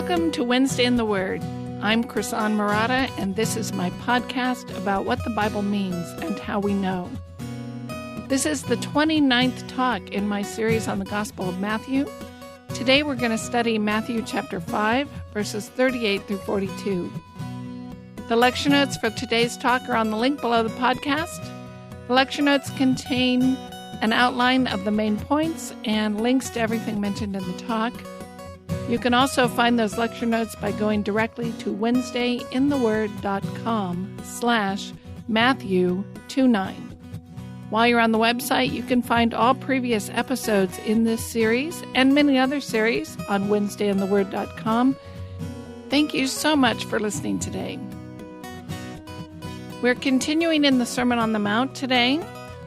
Welcome to Wednesday in the Word. I'm Chrisan Murata, and this is my podcast about what the Bible means and how we know. This is the 29th talk in my series on the Gospel of Matthew. Today we're going to study Matthew chapter 5, verses 38 through 42. The lecture notes for today's talk are on the link below the podcast. The lecture notes contain an outline of the main points and links to everything mentioned in the talk. You can also find those lecture notes by going directly to wednesdayintheword.com/Matthew29. While you're on the website, you can find all previous episodes in this series and many other series on wednesdayintheword.com. Thank you so much for listening today. We're continuing in the Sermon on the Mount today.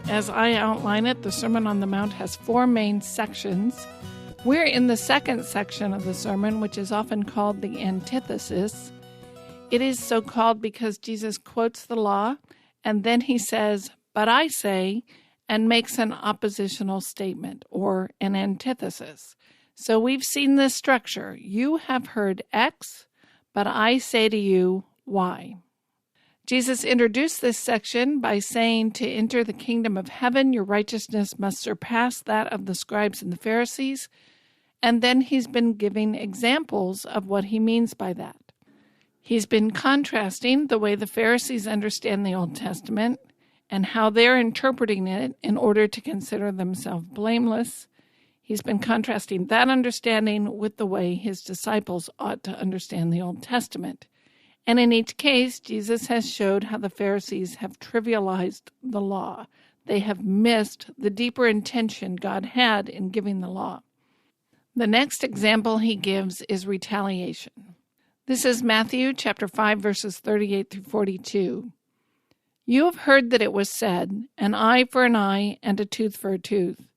As I outline it, the Sermon on the Mount has four main sections. We're in the second section of the sermon, which is often called the antithesis. It is so called because Jesus quotes the law, and then he says, "But I say," and makes an oppositional statement, or an antithesis. So we've seen this structure. You have heard X, but I say to you Y. Jesus introduced this section by saying, to enter the kingdom of heaven, your righteousness must surpass that of the scribes and the Pharisees. And then he's been giving examples of what he means by that. He's been contrasting the way the Pharisees understand the Old Testament and how they're interpreting it in order to consider themselves blameless. He's been contrasting that understanding with the way his disciples ought to understand the Old Testament. And in each case, Jesus has showed how the Pharisees have trivialized the law. They have missed the deeper intention God had in giving the law. The next example he gives is retaliation. This is Matthew chapter 5, verses 38 through 42. You have heard that it was said, an eye for an eye and a tooth for a tooth.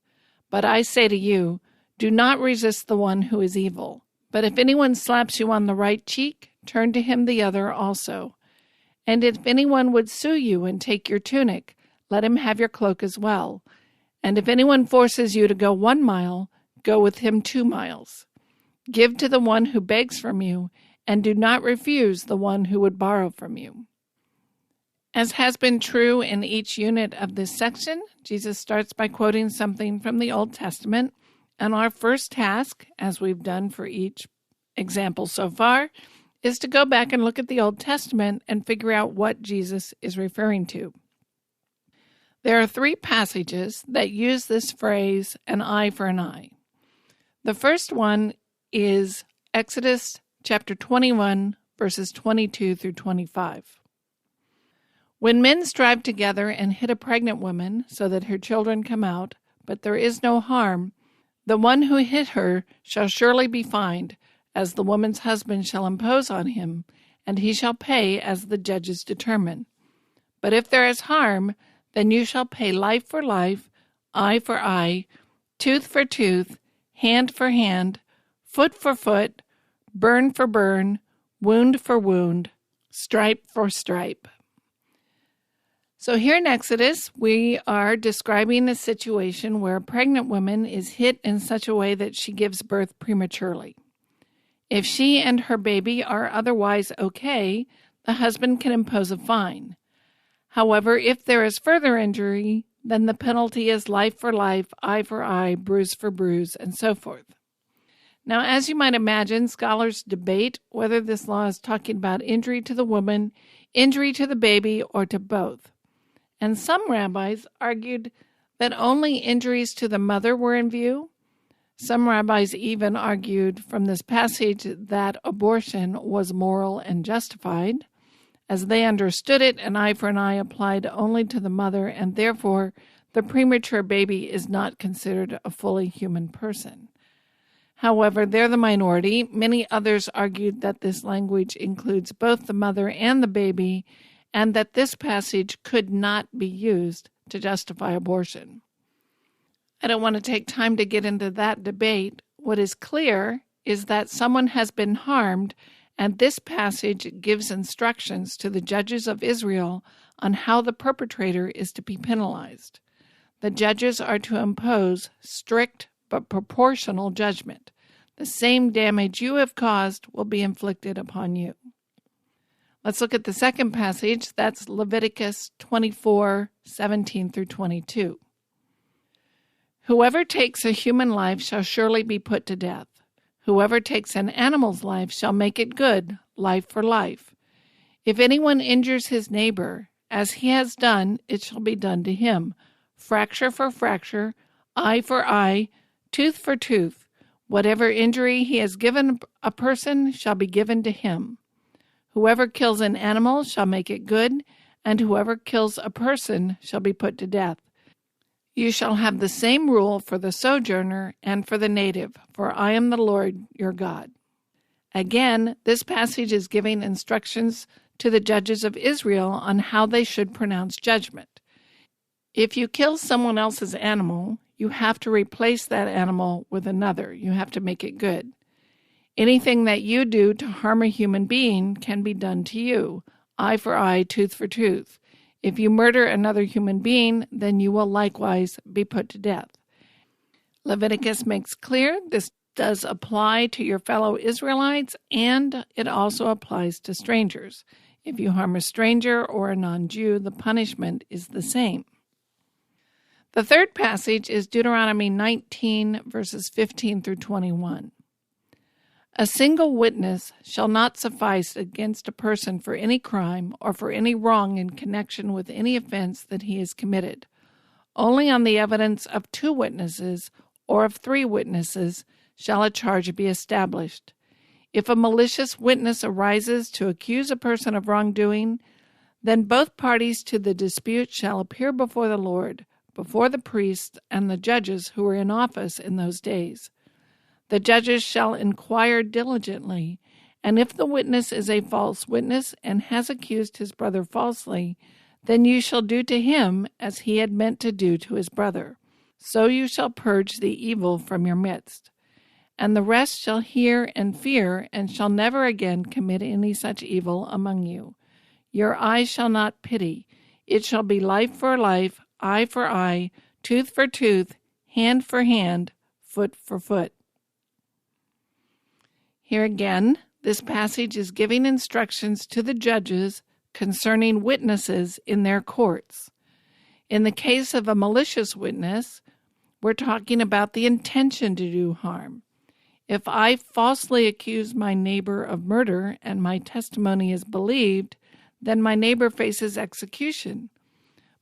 But I say to you, do not resist the one who is evil. But if anyone slaps you on the right cheek, turn to him the other also. And if anyone would sue you and take your tunic, let him have your cloak as well. And if anyone forces you to go 1 mile, go with him 2 miles. Give to the one who begs from you, and do not refuse the one who would borrow from you. As has been true in each unit of this section, Jesus starts by quoting something from the Old Testament, and our first task, as we've done for each example so far, is to go back and look at the Old Testament and figure out what Jesus is referring to. There are 3 passages that use this phrase, an eye for an eye. The first one is Exodus chapter 21, verses 22 through 25. When men strive together and hit a pregnant woman so that her children come out, but there is no harm, the one who hit her shall surely be fined, as the woman's husband shall impose on him, and he shall pay as the judges determine. But if there is harm, then you shall pay life for life, eye for eye, tooth for tooth, hand for hand, foot for foot, burn for burn, wound for wound, stripe for stripe. So here in Exodus, we are describing a situation where a pregnant woman is hit in such a way that she gives birth prematurely. If she and her baby are otherwise okay, the husband can impose a fine. However, if there is further injury, then the penalty is life for life, eye for eye, bruise for bruise, and so forth. Now, as you might imagine, scholars debate whether this law is talking about injury to the woman, injury to the baby, or to both. And some rabbis argued that only injuries to the mother were in view. Some rabbis even argued from this passage that abortion was moral and justified. As they understood it, an eye for an eye applied only to the mother, and therefore the premature baby is not considered a fully human person. However, they're the minority. Many others argued that this language includes both the mother and the baby, and that this passage could not be used to justify abortion. I don't want to take time to get into that debate. What is clear is that someone has been harmed, and this passage gives instructions to the judges of Israel on how the perpetrator is to be penalized. The judges are to impose strict but proportional judgment. The same damage you have caused will be inflicted upon you. Let's look at the second passage. That's Leviticus 24:17 through 22. Whoever takes a human life shall surely be put to death. Whoever takes an animal's life shall make it good, life for life. If anyone injures his neighbor, as he has done, it shall be done to him. Fracture for fracture, eye for eye, tooth for tooth. Whatever injury he has given a person shall be given to him. Whoever kills an animal shall make it good, and whoever kills a person shall be put to death. You shall have the same rule for the sojourner and for the native, for I am the Lord your God. Again, this passage is giving instructions to the judges of Israel on how they should pronounce judgment. If you kill someone else's animal, you have to replace that animal with another. You have to make it good. Anything that you do to harm a human being can be done to you, eye for eye, tooth for tooth. If you murder another human being, then you will likewise be put to death. Leviticus makes clear this does apply to your fellow Israelites, and it also applies to strangers. If you harm a stranger or a non-Jew, the punishment is the same. The third passage is Deuteronomy 19, verses 15 through 21. A single witness shall not suffice against a person for any crime or for any wrong in connection with any offense that he has committed. Only on the evidence of 2 witnesses or of 3 witnesses shall a charge be established. If a malicious witness arises to accuse a person of wrongdoing, then both parties to the dispute shall appear before the Lord, before the priests and the judges who were in office in those days. The judges shall inquire diligently, and if the witness is a false witness and has accused his brother falsely, then you shall do to him as he had meant to do to his brother. So you shall purge the evil from your midst. And the rest shall hear and fear, and shall never again commit any such evil among you. Your eye shall not pity. It shall be life for life, eye for eye, tooth for tooth, hand for hand, foot for foot. Here again, this passage is giving instructions to the judges concerning witnesses in their courts. In the case of a malicious witness, we're talking about the intention to do harm. If I falsely accuse my neighbor of murder and my testimony is believed, then my neighbor faces execution.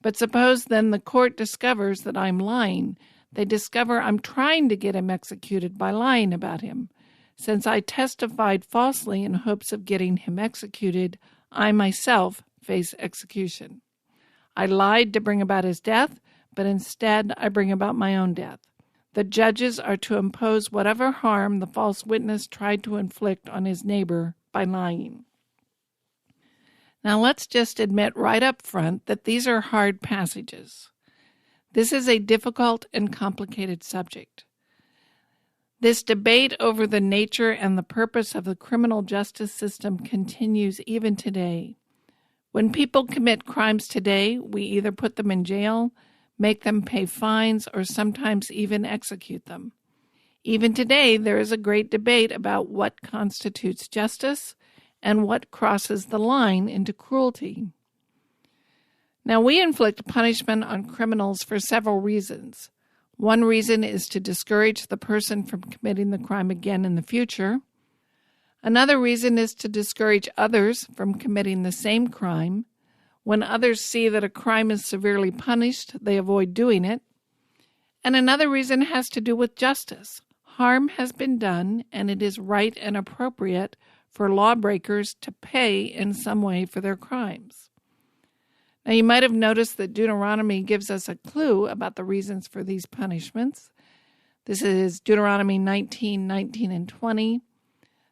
But suppose then the court discovers that I'm lying. They discover I'm trying to get him executed by lying about him. Since I testified falsely in hopes of getting him executed, I myself face execution. I lied to bring about his death, but instead I bring about my own death. The judges are to impose whatever harm the false witness tried to inflict on his neighbor by lying. Now let's just admit right up front that these are hard passages. This is a difficult and complicated subject. This debate over the nature and the purpose of the criminal justice system continues even today. When people commit crimes today, we either put them in jail, make them pay fines, or sometimes even execute them. Even today, there is a great debate about what constitutes justice and what crosses the line into cruelty. Now, we inflict punishment on criminals for several reasons. One reason is to discourage the person from committing the crime again in the future. Another reason is to discourage others from committing the same crime. When others see that a crime is severely punished, they avoid doing it. And another reason has to do with justice. Harm has been done, and it is right and appropriate for lawbreakers to pay in some way for their crimes. Now, you might have noticed that Deuteronomy gives us a clue about the reasons for these punishments. This is Deuteronomy 19, 19, and 20.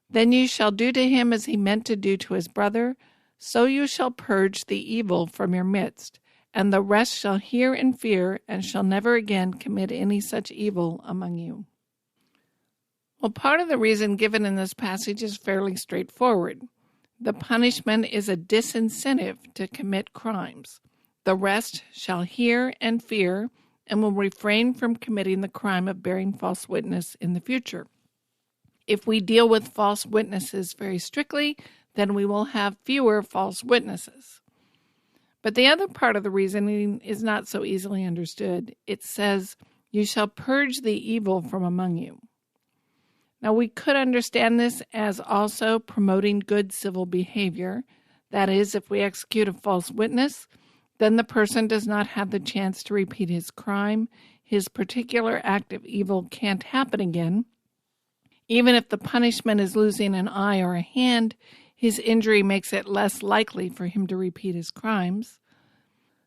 Then you shall do to him as he meant to do to his brother, so you shall purge the evil from your midst, and the rest shall hear and fear, and shall never again commit any such evil among you. Well, part of the reason given in this passage is fairly straightforward. The punishment is a disincentive to commit crimes. The rest shall hear and fear and will refrain from committing the crime of bearing false witness in the future. If we deal with false witnesses very strictly, then we will have fewer false witnesses. But the other part of the reasoning is not so easily understood. It says, "You shall purge the evil from among you." Now, we could understand this as also promoting good civil behavior. That is, if we execute a false witness, then the person does not have the chance to repeat his crime. His particular act of evil can't happen again. Even if the punishment is losing an eye or a hand, his injury makes it less likely for him to repeat his crimes.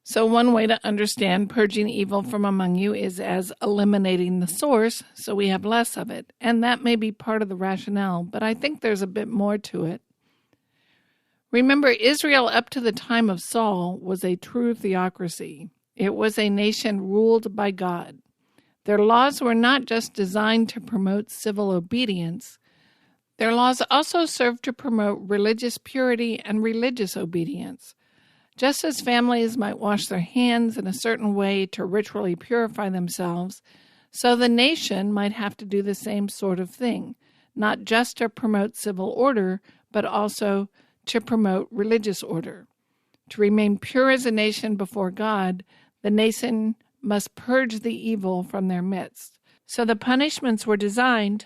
So one way to understand purging evil from among you is as eliminating the source so we have less of it. And that may be part of the rationale, but I think there's a bit more to it. Remember, Israel up to the time of Saul was a true theocracy. It was a nation ruled by God. Their laws were not just designed to promote civil obedience. Their laws also served to promote religious purity and religious obedience. Just as families might wash their hands in a certain way to ritually purify themselves, so the nation might have to do the same sort of thing, not just to promote civil order, but also to promote religious order. To remain pure as a nation before God, the nation must purge the evil from their midst. So the punishments were designed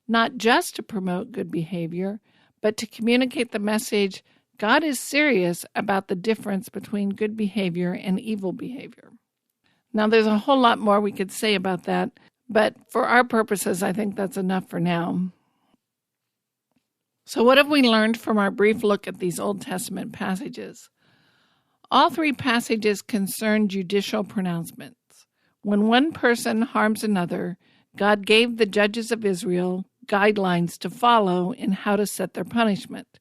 not just to promote good behavior, but to communicate the message God is serious about the difference between good behavior and evil behavior. Now, there's a whole lot more we could say about that, but for our purposes, I think that's enough for now. So what have we learned from our brief look at these Old Testament passages? All three passages concern judicial pronouncements. When one person harms another, God gave the judges of Israel guidelines to follow in how to set their punishment.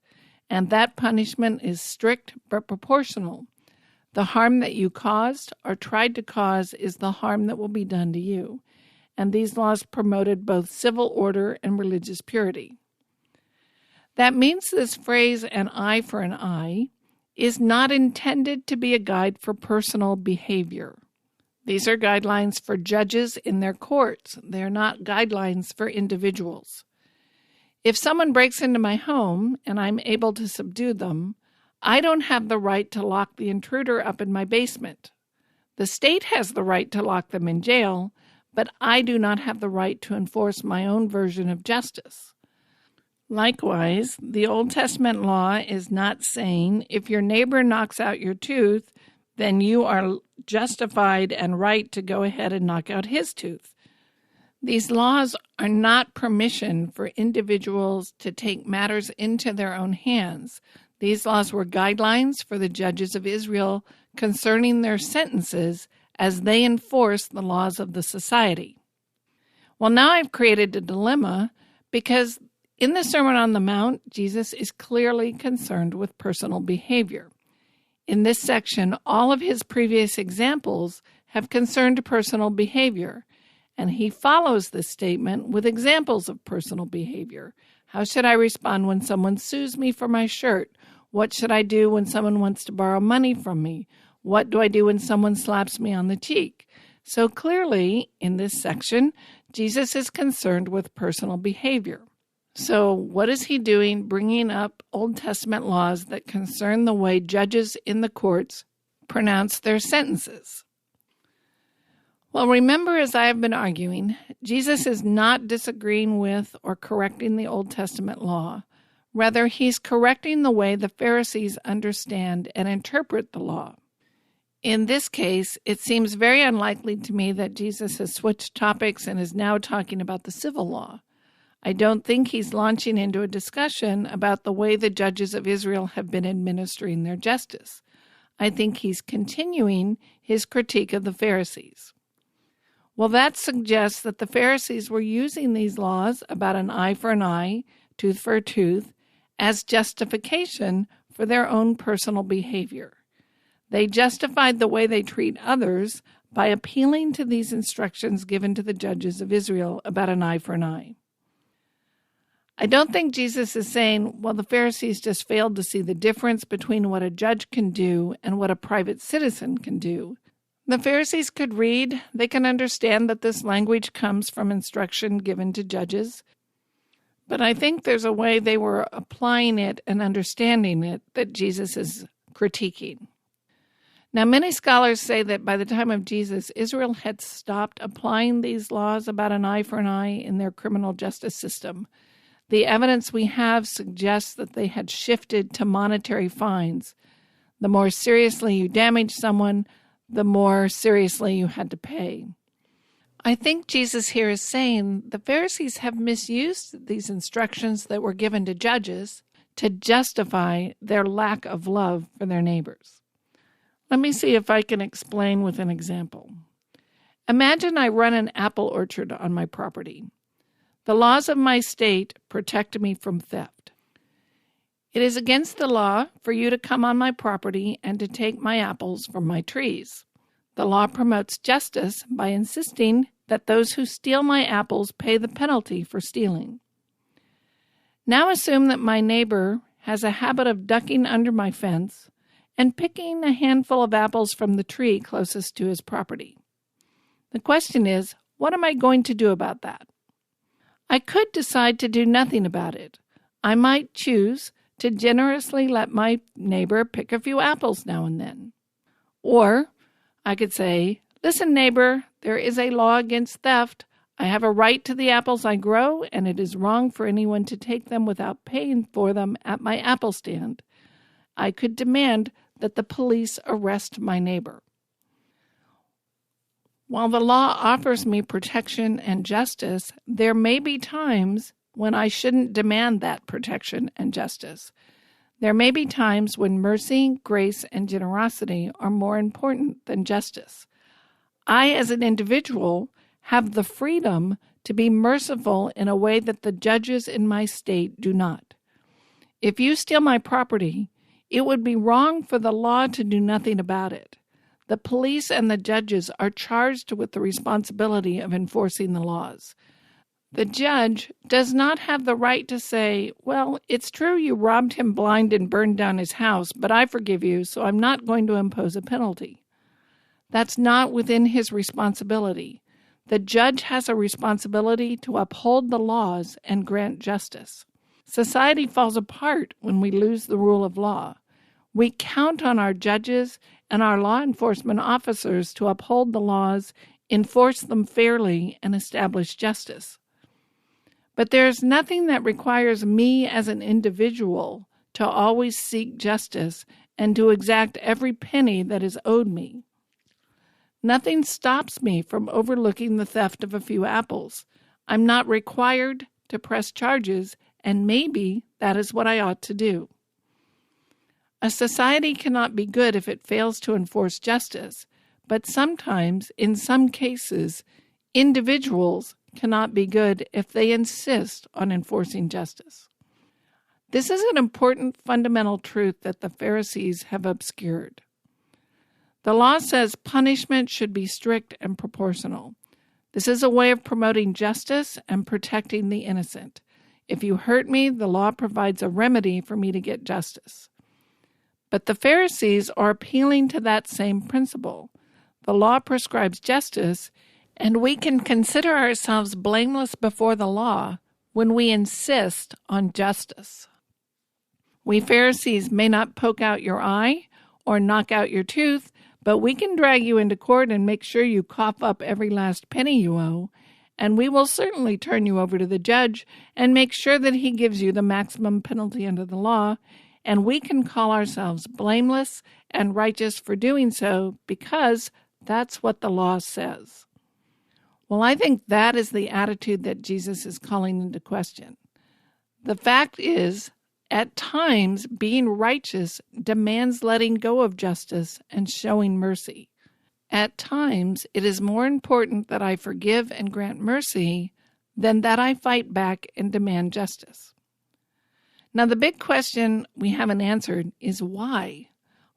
And that punishment is strict but proportional. The harm that you caused or tried to cause is the harm that will be done to you. And these laws promoted both civil order and religious purity. That means this phrase, an eye for an eye, is not intended to be a guide for personal behavior. These are guidelines for judges in their courts. They're not guidelines for individuals. If someone breaks into my home and I'm able to subdue them, I don't have the right to lock the intruder up in my basement. The state has the right to lock them in jail, but I do not have the right to enforce my own version of justice. Likewise, the Old Testament law is not saying if your neighbor knocks out your tooth, then you are justified and right to go ahead and knock out his tooth. These laws are not permission for individuals to take matters into their own hands. These laws were guidelines for the judges of Israel concerning their sentences as they enforce the laws of the society. Well, now I've created a dilemma because in the Sermon on the Mount, Jesus is clearly concerned with personal behavior. In this section, all of his previous examples have concerned personal behavior, and he follows this statement with examples of personal behavior. How should I respond when someone sues me for my shirt? What should I do when someone wants to borrow money from me? What do I do when someone slaps me on the cheek? So clearly, in this section, Jesus is concerned with personal behavior. So what is he doing bringing up Old Testament laws that concern the way judges in the courts pronounce their sentences? Well, remember, as I have been arguing, Jesus is not disagreeing with or correcting the Old Testament law. Rather, he's correcting the way the Pharisees understand and interpret the law. In this case, it seems very unlikely to me that Jesus has switched topics and is now talking about the civil law. I don't think he's launching into a discussion about the way the judges of Israel have been administering their justice. I think he's continuing his critique of the Pharisees. Well, that suggests that the Pharisees were using these laws about an eye for an eye, tooth for a tooth, as justification for their own personal behavior. They justified the way they treat others by appealing to these instructions given to the judges of Israel about an eye for an eye. I don't think Jesus is saying, well, the Pharisees just failed to see the difference between what a judge can do and what a private citizen can do. The Pharisees could read. They can understand that this language comes from instruction given to judges. But I think there's a way they were applying it and understanding it that Jesus is critiquing. Now, many scholars say that by the time of Jesus, Israel had stopped applying these laws about an eye for an eye in their criminal justice system. The evidence we have suggests that they had shifted to monetary fines. The more seriously you damaged someone, the more seriously you had to pay. I think Jesus here is saying the Pharisees have misused these instructions that were given to judges to justify their lack of love for their neighbors. Let me see if I can explain with an example. Imagine I run an apple orchard on my property. The laws of my state protect me from theft. It is against the law for you to come on my property and to take my apples from my trees. The law promotes justice by insisting that those who steal my apples pay the penalty for stealing. Now assume that my neighbor has a habit of ducking under my fence and picking a handful of apples from the tree closest to his property. The question is, what am I going to do about that? I could decide to do nothing about it. I might choose to generously let my neighbor pick a few apples now and then. Or I could say, listen, neighbor, there is a law against theft. I have a right to the apples I grow, and it is wrong for anyone to take them without paying for them at my apple stand. I could demand that the police arrest my neighbor. While the law offers me protection and justice, there may be times when I shouldn't demand that protection and justice. There may be times when mercy, grace, and generosity are more important than justice. I, as an individual, have the freedom to be merciful in a way that the judges in my state do not. If you steal my property, it would be wrong for the law to do nothing about it. The police and the judges are charged with the responsibility of enforcing the laws. The judge does not have the right to say, well, it's true you robbed him blind and burned down his house, but I forgive you, so I'm not going to impose a penalty. That's not within his responsibility. The judge has a responsibility to uphold the laws and grant justice. Society falls apart when we lose the rule of law. We count on our judges and our law enforcement officers to uphold the laws, enforce them fairly, and establish justice. But there is nothing that requires me as an individual to always seek justice and to exact every penny that is owed me. Nothing stops me from overlooking the theft of a few apples. I'm not required to press charges, and maybe that is what I ought to do. A society cannot be good if it fails to enforce justice, but sometimes, in some cases, individuals cannot be good if they insist on enforcing justice. This is an important fundamental truth that the Pharisees have obscured. The law says punishment should be strict and proportional. This is a way of promoting justice and protecting the innocent. If you hurt me, the law provides a remedy for me to get justice. But the Pharisees are appealing to that same principle. The law prescribes justice, and we can consider ourselves blameless before the law when we insist on justice. We Pharisees may not poke out your eye or knock out your tooth, but we can drag you into court and make sure you cough up every last penny you owe, and we will certainly turn you over to the judge and make sure that he gives you the maximum penalty under the law, and we can call ourselves blameless and righteous for doing so because that's what the law says. Well, I think that is the attitude that Jesus is calling into question. The fact is, at times, being righteous demands letting go of justice and showing mercy. At times, it is more important that I forgive and grant mercy than that I fight back and demand justice. Now, the big question we haven't answered is why?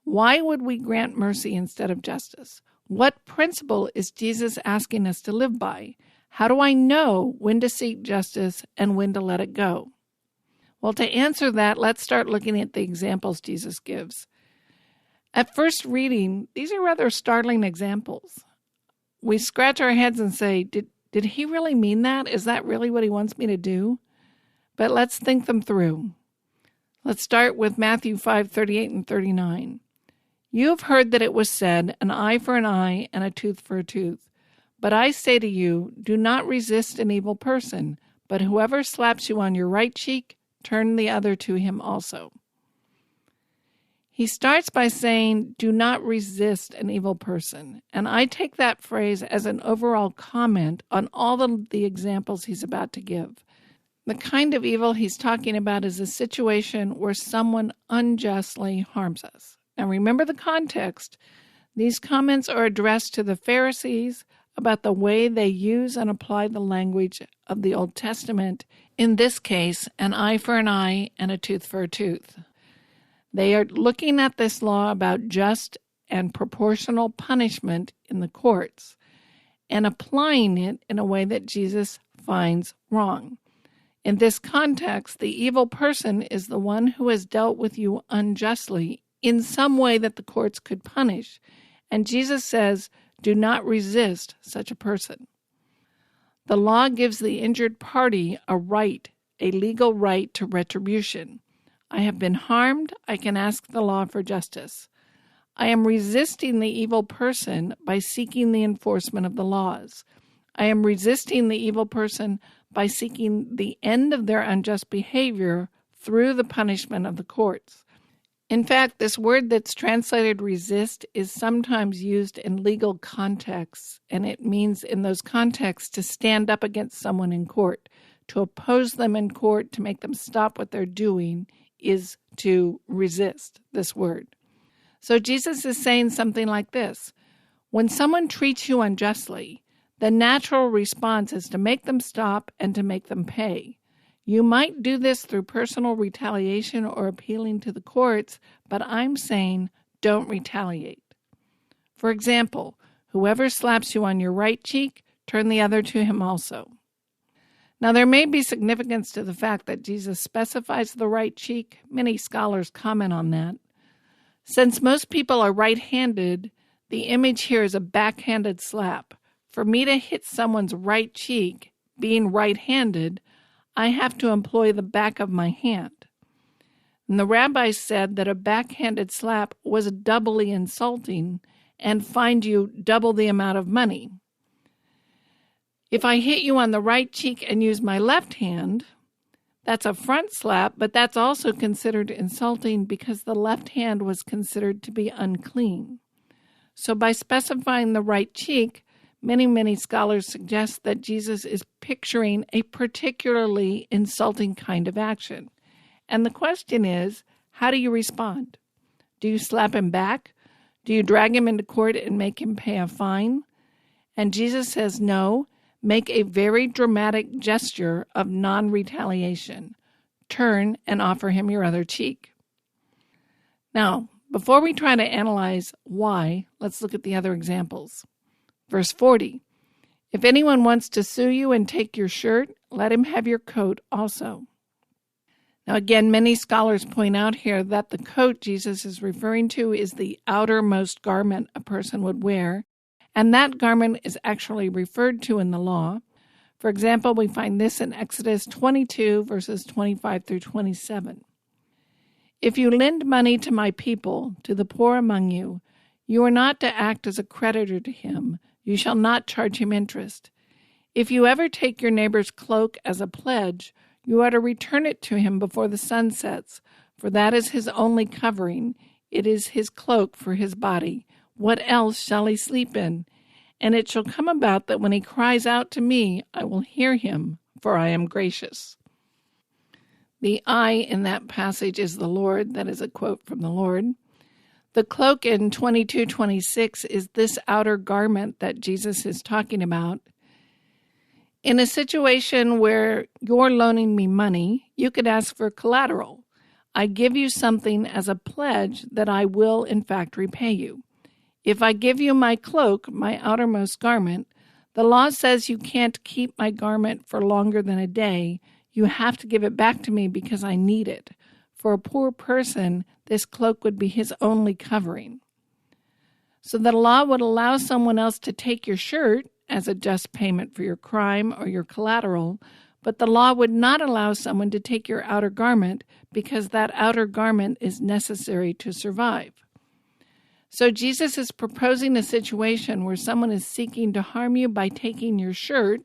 Why would we grant mercy instead of justice? What principle is Jesus asking us to live by? How do I know when to seek justice and when to let it go? Well, to answer that, let's start looking at the examples Jesus gives. At first reading, these are rather startling examples. We scratch our heads and say, did he really mean that? Is that really what he wants me to do? But let's think them through. Let's start with Matthew 5:38 and 39. You have heard that it was said, an eye for an eye and a tooth for a tooth. But I say to you, do not resist an evil person, but whoever slaps you on your right cheek, turn the other to him also. He starts by saying, do not resist an evil person. And I take that phrase as an overall comment on all of the examples he's about to give. The kind of evil he's talking about is a situation where someone unjustly harms us. Now remember the context. These comments are addressed to the Pharisees about the way they use and apply the language of the Old Testament, in this case, an eye for an eye and a tooth for a tooth. They are looking at this law about just and proportional punishment in the courts and applying it in a way that Jesus finds wrong. In this context, the evil person is the one who has dealt with you unjustly in some way that the courts could punish. And Jesus says, do not resist such a person. The law gives the injured party a right, a legal right to retribution. I have been harmed, I can ask the law for justice. I am resisting the evil person by seeking the enforcement of the laws. I am resisting the evil person by seeking the end of their unjust behavior through the punishment of the courts. In fact, this word that's translated resist is sometimes used in legal contexts, and it means in those contexts to stand up against someone in court, to oppose them in court, to make them stop what they're doing is to resist, this word. So Jesus is saying something like this. When someone treats you unjustly, the natural response is to make them stop and to make them pay. You might do this through personal retaliation or appealing to the courts, but I'm saying don't retaliate. For example, whoever slaps you on your right cheek, turn the other to him also. Now, there may be significance to the fact that Jesus specifies the right cheek. Many scholars comment on that. Since most people are right-handed, the image here is a backhanded slap. For me to hit someone's right cheek, being right-handed, I have to employ the back of my hand. And the rabbis said that a backhanded slap was doubly insulting and fined you double the amount of money. If I hit you on the right cheek and use my left hand, that's a front slap, but that's also considered insulting because the left hand was considered to be unclean. So by specifying the right cheek, many scholars suggest that Jesus is picturing a particularly insulting kind of action. And the question is, how do you respond? Do you slap him back? Do you drag him into court and make him pay a fine? And Jesus says, no, make a very dramatic gesture of non-retaliation. Turn and offer him your other cheek. Now, before we try to analyze why, let's look at the other examples. Verse 40, if anyone wants to sue you and take your shirt, let him have your coat also. Now again, many scholars point out here that the coat Jesus is referring to is the outermost garment a person would wear, and that garment is actually referred to in the law. For example, we find this in Exodus 22, verses 25 through 27. If you lend money to my people, to the poor among you, you are not to act as a creditor to him. You shall not charge him interest. If you ever take your neighbor's cloak as a pledge, you are to return it to him before the sun sets, for that is his only covering. It is his cloak for his body. What else shall he sleep in? And it shall come about that when he cries out to me, I will hear him, for I am gracious. The I in that passage is the Lord. That is a quote from the Lord. The cloak in 22:26 is this outer garment that Jesus is talking about. In a situation where you're loaning me money, you could ask for collateral. I give you something as a pledge that I will, in fact, repay you. If I give you my cloak, my outermost garment, the law says you can't keep my garment for longer than a day. You have to give it back to me because I need it. For a poor person, this cloak would be his only covering. So the law would allow someone else to take your shirt as a just payment for your crime or your collateral, but the law would not allow someone to take your outer garment because that outer garment is necessary to survive. So Jesus is proposing a situation where someone is seeking to harm you by taking your shirt,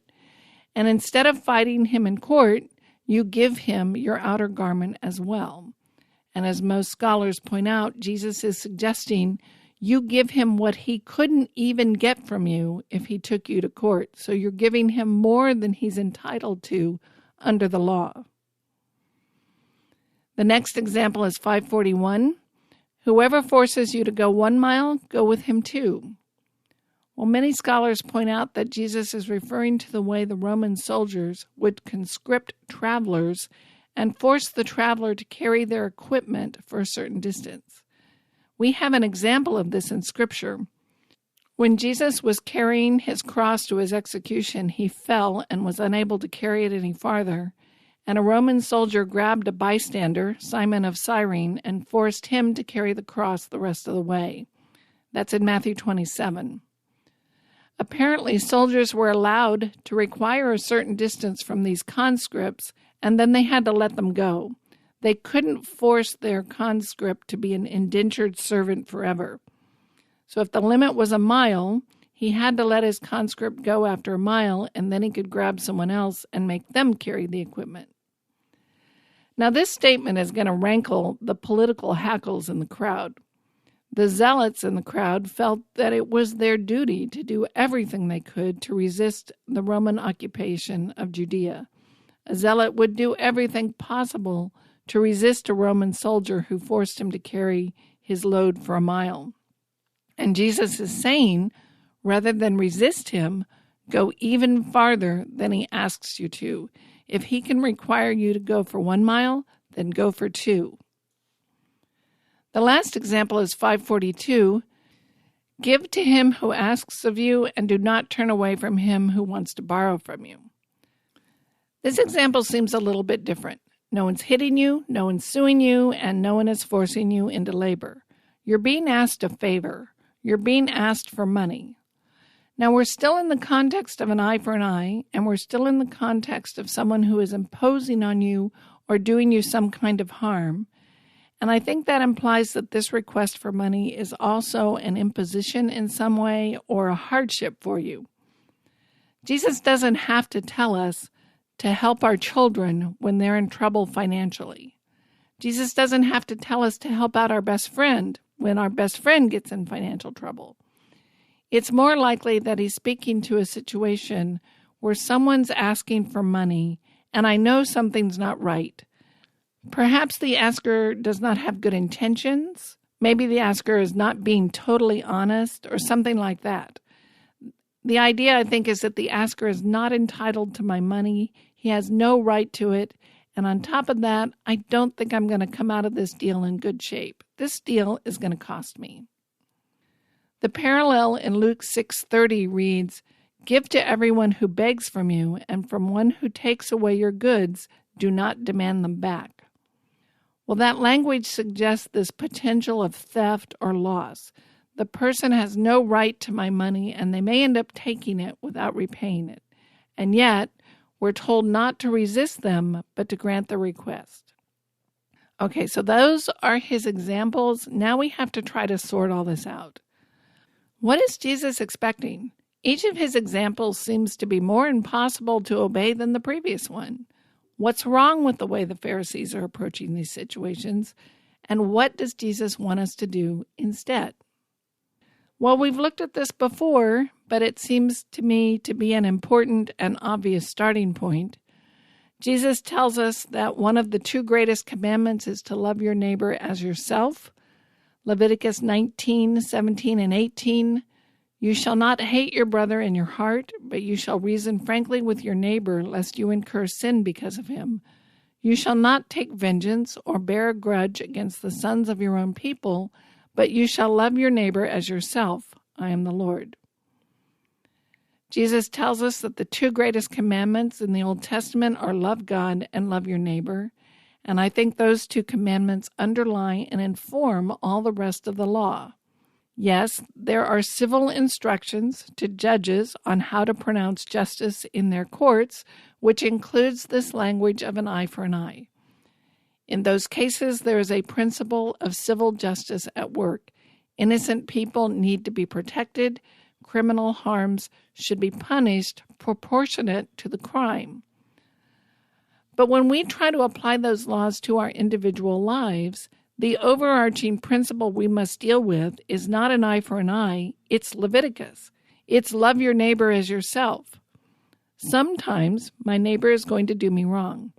and instead of fighting him in court, you give him your outer garment as well. And as most scholars point out, Jesus is suggesting you give him what he couldn't even get from you if he took you to court. So you're giving him more than he's entitled to under the law. The next example is 541. Whoever forces you to go 1 mile, go with him 2. Well, many scholars point out that Jesus is referring to the way the Roman soldiers would conscript travelers and force the traveler to carry their equipment for a certain distance. We have an example of this in Scripture. When Jesus was carrying his cross to his execution, he fell and was unable to carry it any farther, and a Roman soldier grabbed a bystander, Simon of Cyrene, and forced him to carry the cross the rest of the way. That's in Matthew 27. Apparently, soldiers were allowed to require a certain distance from these conscripts, and then they had to let them go. They couldn't force their conscript to be an indentured servant forever. So if the limit was 1 mile, he had to let his conscript go after 1 mile, and then he could grab someone else and make them carry the equipment. Now, this statement is going to rankle the political hackles in the crowd. The zealots in the crowd felt that it was their duty to do everything they could to resist the Roman occupation of Judea. A zealot would do everything possible to resist a Roman soldier who forced him to carry his load for 1 mile. And Jesus is saying, rather than resist him, go even farther than he asks you to. If he can require you to go for 1 mile, then go for 2. The last example is 542. Give to him who asks of you, and do not turn away from him who wants to borrow from you. This example seems a little bit different. No one's hitting you, no one's suing you, and no one is forcing you into labor. You're being asked a favor. You're being asked for money. Now, we're still in the context of an eye for an eye, and we're still in the context of someone who is imposing on you or doing you some kind of harm. And I think that implies that this request for money is also an imposition in some way or a hardship for you. Jesus doesn't have to tell us to help our children when they're in trouble financially. Jesus doesn't have to tell us to help out our best friend when our best friend gets in financial trouble. It's more likely that he's speaking to a situation where someone's asking for money, and I know something's not right. Perhaps the asker does not have good intentions. Maybe the asker is not being totally honest or something like that. The idea, I think, is that the asker is not entitled to my money. He has no right to it. And on top of that, I don't think I'm going to come out of this deal in good shape. This deal is going to cost me. The parallel in Luke 6:30 reads, Give to everyone who begs from you, and from one who takes away your goods, do not demand them back. Well, that language suggests this potential of theft or loss. The person has no right to my money, and they may end up taking it without repaying it. And yet, we're told not to resist them, but to grant the request. Okay, so those are his examples. Now we have to try to sort all this out. What is Jesus expecting? Each of his examples seems to be more impossible to obey than the previous one. What's wrong with the way the Pharisees are approaching these situations? And what does Jesus want us to do instead? Well, we've looked at this before, but it seems to me to be an important and obvious starting point. Jesus tells us that one of the 2 greatest commandments is to love your neighbor as yourself. Leviticus 19:17 and 18. You shall not hate your brother in your heart, but you shall reason frankly with your neighbor, lest you incur sin because of him. You shall not take vengeance or bear a grudge against the sons of your own people, but you shall love your neighbor as yourself. I am the Lord. Jesus tells us that the 2 greatest commandments in the Old Testament are love God and love your neighbor. And I think those 2 commandments underlie and inform all the rest of the law. Yes, there are civil instructions to judges on how to pronounce justice in their courts, which includes this language of an eye for an eye. In those cases, there is a principle of civil justice at work. Innocent people need to be protected. Criminal harms should be punished proportionate to the crime. But when we try to apply those laws to our individual lives, the overarching principle we must deal with is not an eye for an eye, it's Leviticus. It's love your neighbor as yourself. Sometimes my neighbor is going to do me wrong.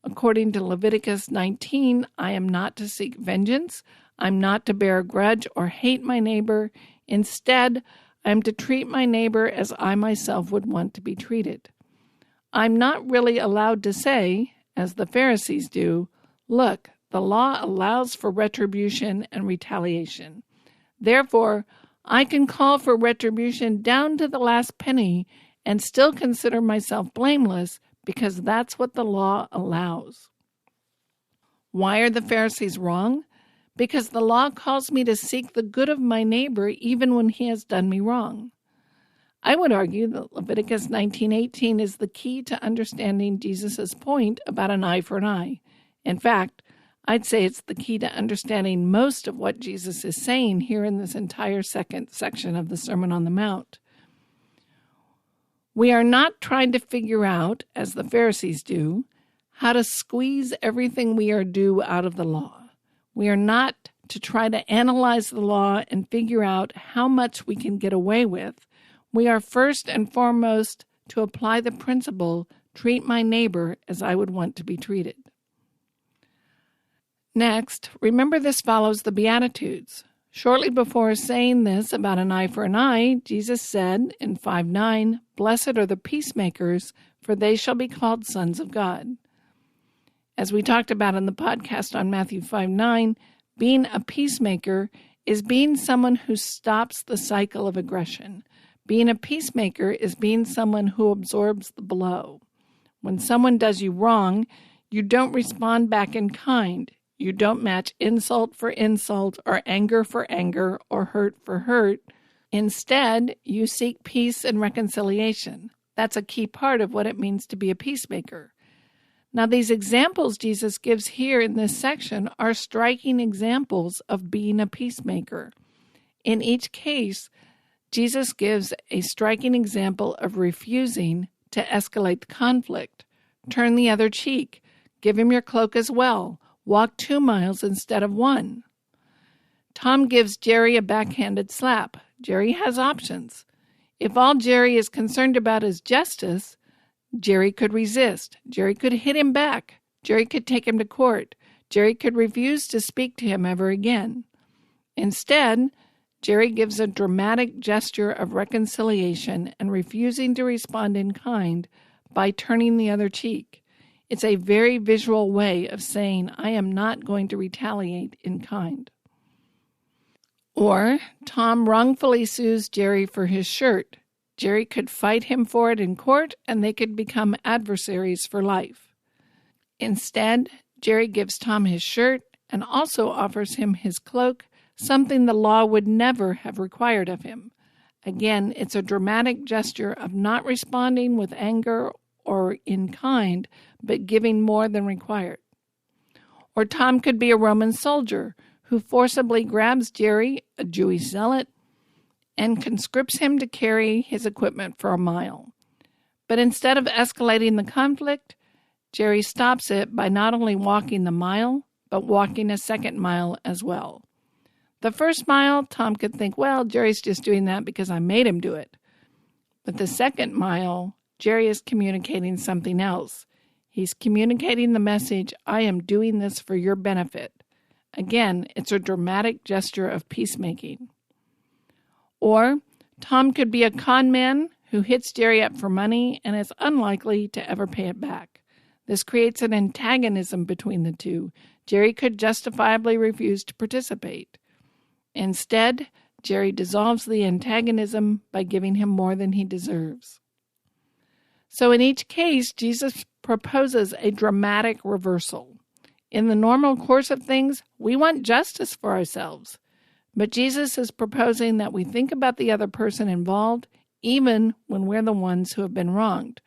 According to Leviticus 19, I am not to seek vengeance. I'm not to bear a grudge or hate my neighbor. Instead, I am to treat my neighbor as I myself would want to be treated. I'm not really allowed to say, as the Pharisees do, look, the law allows for retribution and retaliation. Therefore, I can call for retribution down to the last penny and still consider myself blameless because that's what the law allows. Why are the Pharisees wrong? Because the law calls me to seek the good of my neighbor even when he has done me wrong. I would argue that Leviticus 19:18 is the key to understanding Jesus' point about an eye for an eye. In fact, I'd say it's the key to understanding most of what Jesus is saying here in this entire second section of the Sermon on the Mount. We are not trying to figure out, as the Pharisees do, how to squeeze everything we are due out of the law. We are not to try to analyze the law and figure out how much we can get away with. We are first and foremost to apply the principle, treat my neighbor as I would want to be treated. Next, remember this follows the Beatitudes. Shortly before saying this about an eye for an eye, Jesus said in 5:9, "Blessed are the peacemakers, for they shall be called sons of God." As we talked about in the podcast on Matthew 5:9, being a peacemaker is being someone who stops the cycle of aggression. Being a peacemaker is being someone who absorbs the blow. When someone does you wrong, you don't respond back in kind. You don't match insult for insult or anger for anger or hurt for hurt. Instead, you seek peace and reconciliation. That's a key part of what it means to be a peacemaker. Now, these examples Jesus gives here in this section are striking examples of being a peacemaker. In each case, Jesus gives a striking example of refusing to escalate the conflict. Turn the other cheek. Give him your cloak as well. Walk 2 miles instead of 1. Tom gives Jerry a backhanded slap. Jerry has options. If all Jerry is concerned about is justice, Jerry could resist. Jerry could hit him back. Jerry could take him to court. Jerry could refuse to speak to him ever again. Instead, Jerry gives a dramatic gesture of reconciliation and refusing to respond in kind by turning the other cheek. It's a very visual way of saying, I am not going to retaliate in kind. Or, Tom wrongfully sues Jerry for his shirt. Jerry could fight him for it in court, and they could become adversaries for life. Instead, Jerry gives Tom his shirt and also offers him his cloak, something the law would never have required of him. Again, it's a dramatic gesture of not responding with anger or in kind, but giving more than required. Or Tom could be a Roman soldier who forcibly grabs Jerry, a Jewish zealot, and conscripts him to carry his equipment for a mile. But instead of escalating the conflict, Jerry stops it by not only walking the mile, but walking a second mile as well. The first mile, Tom could think, well, Jerry's just doing that because I made him do it. But the second mile, Jerry is communicating something else. He's communicating the message, I am doing this for your benefit. Again, it's a dramatic gesture of peacemaking. Or Tom could be a con man who hits Jerry up for money and is unlikely to ever pay it back. This creates an antagonism between the two. Jerry could justifiably refuse to participate. Instead, Jerry dissolves the antagonism by giving him more than he deserves. So in each case, Jesus proposes a dramatic reversal. In the normal course of things, we want justice for ourselves. But Jesus is proposing that we think about the other person involved, even when we're the ones who have been wronged.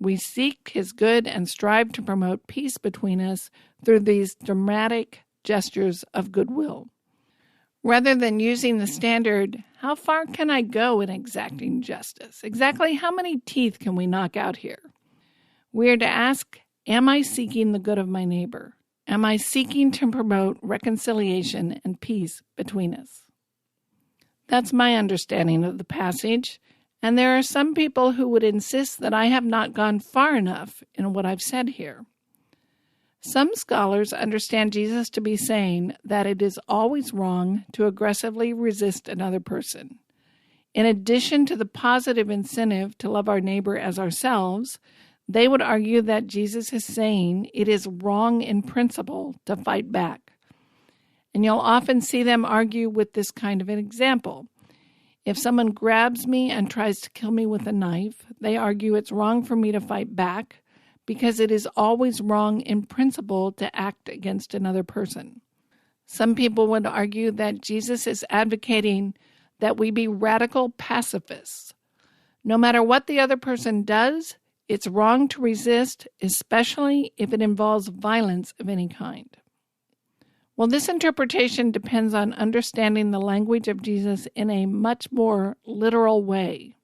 We seek his good and strive to promote peace between us through these dramatic gestures of goodwill. Rather than using the standard, how far can I go in exacting justice? Exactly how many teeth can we knock out here? We are to ask, am I seeking the good of my neighbor? Am I seeking to promote reconciliation and peace between us? That's my understanding of the passage, and there are some people who would insist that I have not gone far enough in what I've said here. Some scholars understand Jesus to be saying that it is always wrong to aggressively resist another person. In addition to the positive incentive to love our neighbor as ourselves, they would argue that Jesus is saying it is wrong in principle to fight back. And you'll often see them argue with this kind of an example. If someone grabs me and tries to kill me with a knife, they argue it's wrong for me to fight back because it is always wrong in principle to act against another person. Some people would argue that Jesus is advocating that we be radical pacifists. No matter what the other person does, it's wrong to resist, especially if it involves violence of any kind. Well, this interpretation depends on understanding the language of Jesus in a much more literal way.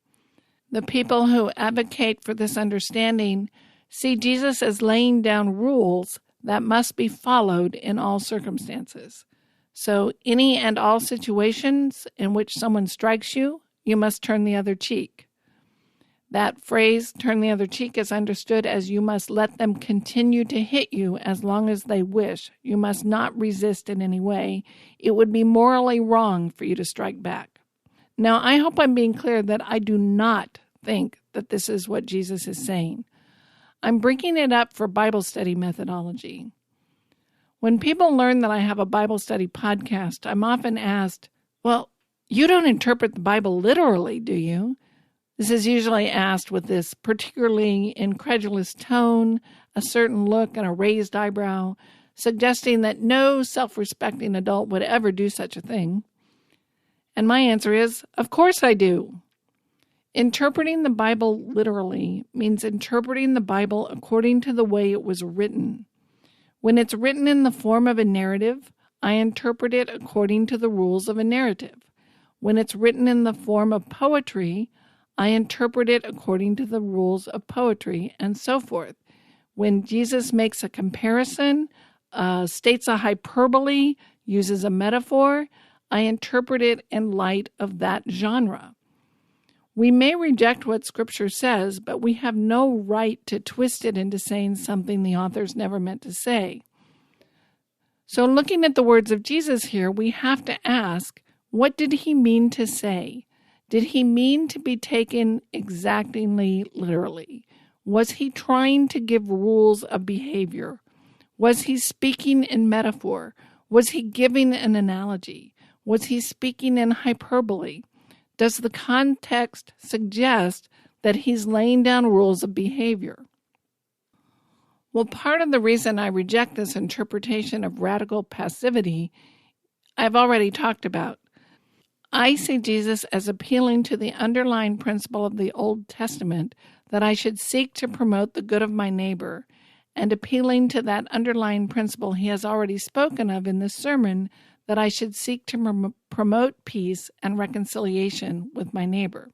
The people who advocate for this understanding see Jesus as laying down rules that must be followed in all circumstances. So, any and all situations in which someone strikes you, you must turn the other cheek. That phrase, turn the other cheek, is understood as you must let them continue to hit you as long as they wish. You must not resist in any way. It would be morally wrong for you to strike back. Now, I hope I'm being clear that I do not think that this is what Jesus is saying. I'm bringing it up for Bible study methodology. When people learn that I have a Bible study podcast, I'm often asked, well, you don't interpret the Bible literally, do you? This is usually asked with this particularly incredulous tone, a certain look, and a raised eyebrow, suggesting that no self-respecting adult would ever do such a thing. And my answer is, of course I do. Interpreting the Bible literally means interpreting the Bible according to the way it was written. When it's written in the form of a narrative, I interpret it according to the rules of a narrative. When it's written in the form of poetry, I interpret it according to the rules of poetry, and so forth. When Jesus makes a comparison, states a hyperbole, uses a metaphor, I interpret it in light of that genre. We may reject what Scripture says, but we have no right to twist it into saying something the authors never meant to say. So looking at the words of Jesus here, we have to ask, what did he mean to say? Did he mean to be taken exactingly literally? Was he trying to give rules of behavior? Was he speaking in metaphor? Was he giving an analogy? Was he speaking in hyperbole? Does the context suggest that he's laying down rules of behavior? Well, part of the reason I reject this interpretation of radical passivity, I've already talked about. I see Jesus as appealing to the underlying principle of the Old Testament that I should seek to promote the good of my neighbor, and appealing to that underlying principle he has already spoken of in this sermon that I should seek to promote peace and reconciliation with my neighbor.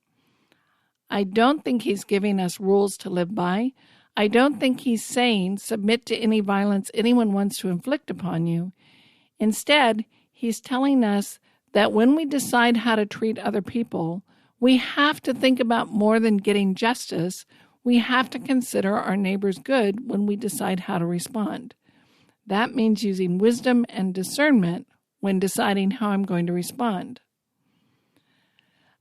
I don't think he's giving us rules to live by. I don't think he's saying submit to any violence anyone wants to inflict upon you. Instead, he's telling us that when we decide how to treat other people, we have to think about more than getting justice. We have to consider our neighbor's good when we decide how to respond. That means using wisdom and discernment when deciding how I'm going to respond.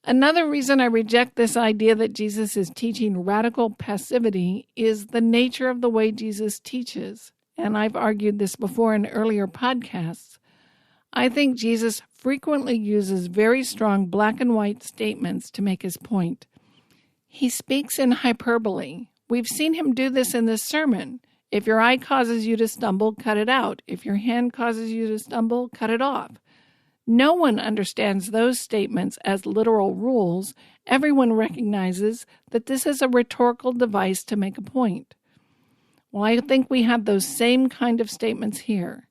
Another reason I reject this idea that Jesus is teaching radical passivity is the nature of the way Jesus teaches. And I've argued this before in earlier podcasts. I think Jesus frequently uses very strong black and white statements to make his point. He speaks in hyperbole. We've seen him do this in this sermon. If your eye causes you to stumble, cut it out. If your hand causes you to stumble, cut it off. No one understands those statements as literal rules. Everyone recognizes that this is a rhetorical device to make a point. Well, I think we have those same kind of statements here.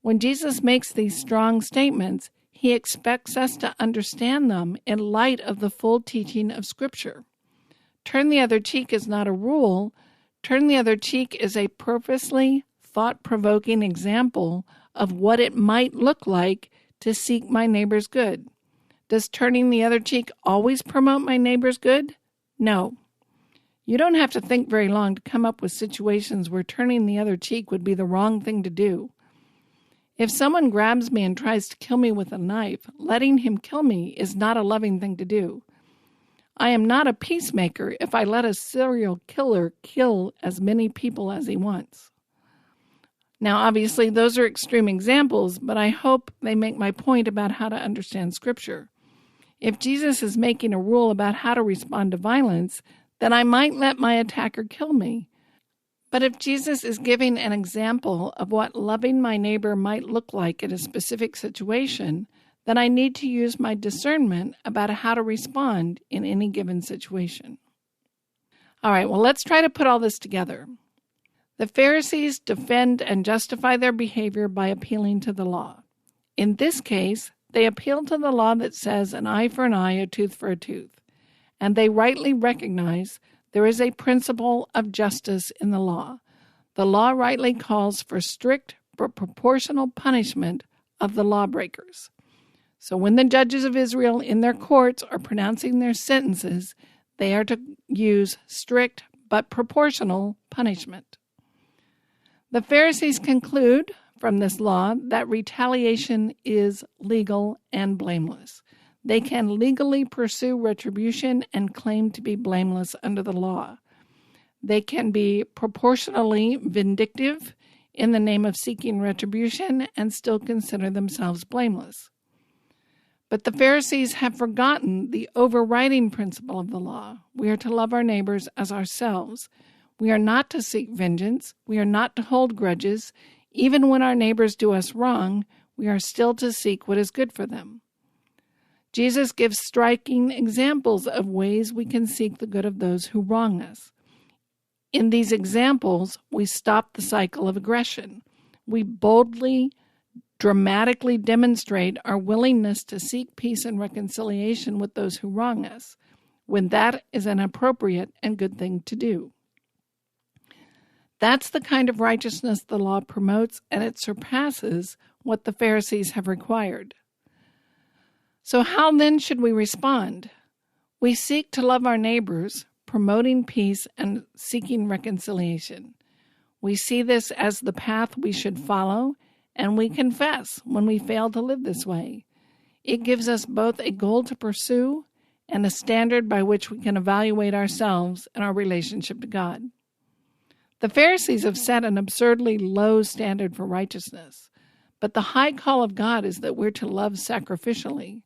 When Jesus makes these strong statements, he expects us to understand them in light of the full teaching of Scripture. Turn the other cheek is not a rule. Turn the other cheek is a purposely thought-provoking example of what it might look like to seek my neighbor's good. Does turning the other cheek always promote my neighbor's good? No. You don't have to think very long to come up with situations where turning the other cheek would be the wrong thing to do. If someone grabs me and tries to kill me with a knife, letting him kill me is not a loving thing to do. I am not a peacemaker if I let a serial killer kill as many people as he wants. Now, obviously, those are extreme examples, but I hope they make my point about how to understand Scripture. If Jesus is making a rule about how to respond to violence, then I might let my attacker kill me. But if Jesus is giving an example of what loving my neighbor might look like in a specific situation, then I need to use my discernment about how to respond in any given situation. All right, well, let's try to put all this together. The Pharisees defend and justify their behavior by appealing to the law. In this case, they appeal to the law that says an eye for an eye, a tooth for a tooth. And they rightly recognize there is a principle of justice in the law. The law rightly calls for strict but proportional punishment of the lawbreakers. So when the judges of Israel in their courts are pronouncing their sentences, they are to use strict but proportional punishment. The Pharisees conclude from this law that retaliation is legal and blameless. They can legally pursue retribution and claim to be blameless under the law. They can be proportionally vindictive in the name of seeking retribution and still consider themselves blameless. But the Pharisees have forgotten the overriding principle of the law. We are to love our neighbors as ourselves. We are not to seek vengeance. We are not to hold grudges. Even when our neighbors do us wrong, we are still to seek what is good for them. Jesus gives striking examples of ways we can seek the good of those who wrong us. In these examples, we stop the cycle of aggression. We boldly, dramatically demonstrate our willingness to seek peace and reconciliation with those who wrong us, when that is an appropriate and good thing to do. That's the kind of righteousness the law promotes, and it surpasses what the Pharisees have required. So how then should we respond? We seek to love our neighbors, promoting peace and seeking reconciliation. We see this as the path we should follow, and we confess when we fail to live this way. It gives us both a goal to pursue and a standard by which we can evaluate ourselves and our relationship to God. The Pharisees have set an absurdly low standard for righteousness, but the high call of God is that we're to love sacrificially.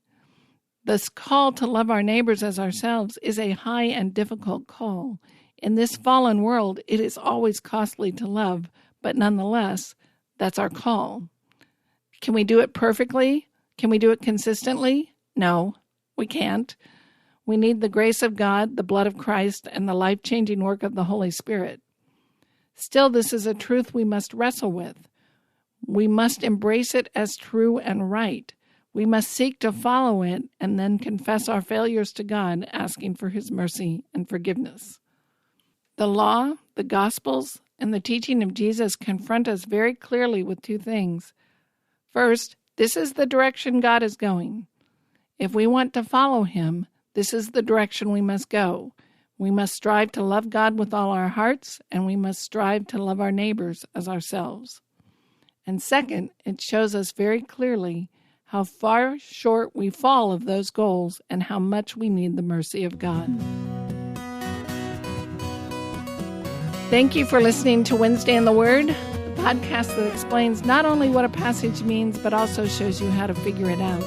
This call to love our neighbors as ourselves is a high and difficult call. In this fallen world, it is always costly to love, but nonetheless, that's our call. Can we do it perfectly? Can we do it consistently? No, we can't. We need the grace of God, the blood of Christ, and the life-changing work of the Holy Spirit. Still, this is a truth we must wrestle with. We must embrace it as true and right. We must seek to follow it and then confess our failures to God, asking for His mercy and forgiveness. The law, the Gospels, and the teaching of Jesus confront us very clearly with two things. First, this is the direction God is going. If we want to follow Him, this is the direction we must go. We must strive to love God with all our hearts, and we must strive to love our neighbors as ourselves. And second, it shows us very clearly how far short we fall of those goals and how much we need the mercy of God. Thank you for listening to Wednesday in the Word, the podcast that explains not only what a passage means, but also shows you how to figure it out.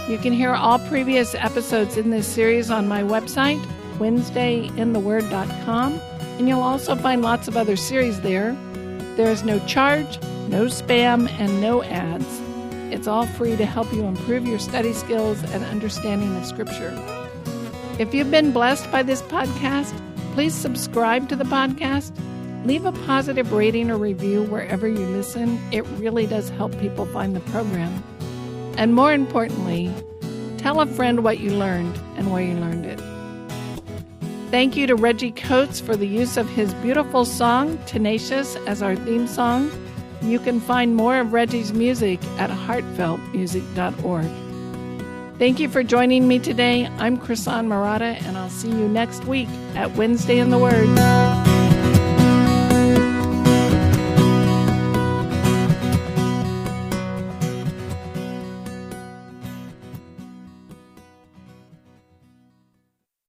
You can hear all previous episodes in this series on my website, WednesdayInTheWord.com, and you'll also find lots of other series there. There is no charge, no spam, and no ads. It it's all free to help you improve your study skills and understanding of Scripture. If you've been blessed by this podcast, please subscribe to the podcast. Leave a positive rating or review wherever you listen. It really does help people find the program. And more importantly, tell a friend what you learned and where you learned it. Thank you to Reggie Coates for the use of his beautiful song, Tenacious, as our theme song. You can find more of Reggie's music at heartfeltmusic.org. Thank you for joining me today. I'm Chrisan Murata, and I'll see you next week at Wednesday in the Word.